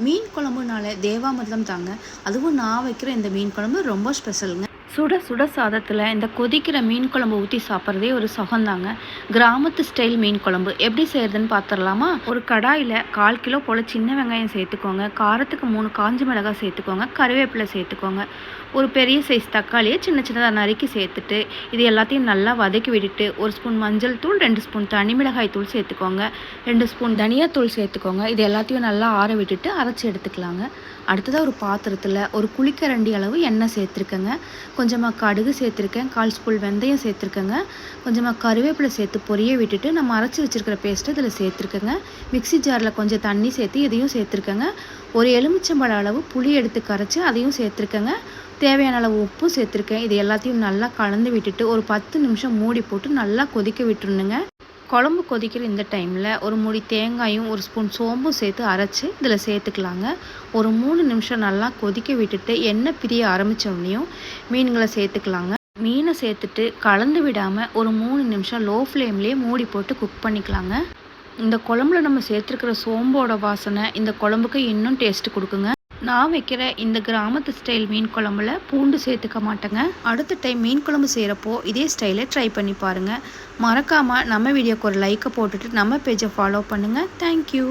மீன் குழம்புனாலே தேவாமிர்தம் தாங்க. அதுவும் நான் வைக்கிற இந்த மீன் குழம்பு ரொம்ப ஸ்பெஷலுங்க. சுட சுட சாதத்தில் இந்த கொதிக்கிற மீன் குழம்பு ஊற்றி சாப்பிட்றதே ஒரு சுகந்தாங்க. கிராமத்து ஸ்டைல் மீன் குழம்பு எப்படி செய்கிறதுன்னு பார்த்துடலாமா? ஒரு கடாயில் 1/4 கிலோ போல் சின்ன வெங்காயம் சேர்த்துக்கோங்க. காரத்துக்கு 3 காஞ்ச மிளகாய் சேர்த்துக்கோங்க. கருவேப்பிலை சேர்த்துக்கோங்க. ஒரு பெரிய சைஸ் தக்காளியை சின்ன சின்னதாக நறுக்கி சேர்த்துட்டு இது எல்லாத்தையும் நல்லா வதக்கி விட்டுட்டு 1 ஸ்பூன் மஞ்சள் தூள், 2 ஸ்பூன் தனி மிளகாய் தூள் சேர்த்துக்கோங்க. 2 ஸ்பூன் தனியாத்தூள் சேர்த்துக்கோங்க. இது எல்லாத்தையும் நல்லா ஆற விட்டுட்டு அரைச்சி எடுத்துக்கலாங்க. அடுத்ததாக ஒரு பாத்திரத்தில் ஒரு குழிக்கரண்டி அளவு எண்ணெய் சேர்த்துருக்கேங்க. கொஞ்சமாக கடுகு சேர்த்துருக்கேன். 1/4 ஸ்பூன் வெந்தயம் சேர்த்துருக்கேங்க. கொஞ்சமாக கருவேப்பிலை சேர்த்து பொரிய விட்டுட்டு நம்ம அரைச்சி வச்சுருக்கிற பேஸ்ட்டு இதில் சேர்த்துருக்கேங்க. மிக்சி ஜாரில் கொஞ்சம் தண்ணி சேர்த்து இதையும் சேர்த்துருக்கேங்க. ஒரு எலுமிச்சம்பழ அளவு புளி எடுத்து கரைச்சி அதையும் சேர்த்துருக்கேங்க. தேவையான அளவு உப்பும் சேர்த்துருக்கேன். இது எல்லாத்தையும் நல்லா கலந்து விட்டுட்டு ஒரு 10 நிமிஷம் மூடி போட்டு நல்லா கொதிக்க விட்டுருணுங்க. குழம்பு கொதிக்கிற இந்த டைமில் ஒரு மூடி தேங்காயும் 1 ஸ்பூன் சோம்பும் சேர்த்து அரைச்சி இதில் சேர்த்துக்கலாங்க. ஒரு 3 நிமிஷம் நல்லா கொதிக்க விட்டுட்டு எண்ணெய் பிரிய ஆரம்பித்தோடனையும் மீன்களை சேர்த்துக்கலாங்க. மீனை சேர்த்துட்டு கலந்து விடாமல் ஒரு 3 நிமிஷம் லோ ஃப்ளேம்லேயே மூடி போட்டு குக் பண்ணிக்கலாங்க. இந்த குழம்புல நம்ம சேர்த்துருக்கிற சோம்போட வாசனை இந்த குழம்புக்கு இன்னும் டேஸ்ட் கொடுக்குங்க. நான் வைக்கிற இந்த கிராமத்து ஸ்டைல் மீன் குழம்புல பூண்டு சேர்த்துக்க மாட்டேங்க. அடுத்த டைம் மீன் குழம்பு செய்கிறப்போ இதே ஸ்டைலை ட்ரை பண்ணி பாருங்கள். மறக்காமல் நம்ம வீடியோக்கு ஒரு லைக்கை போட்டுட்டு நம்ம பேஜை ஃபாலோ பண்ணுங்கள். தேங்க்யூ.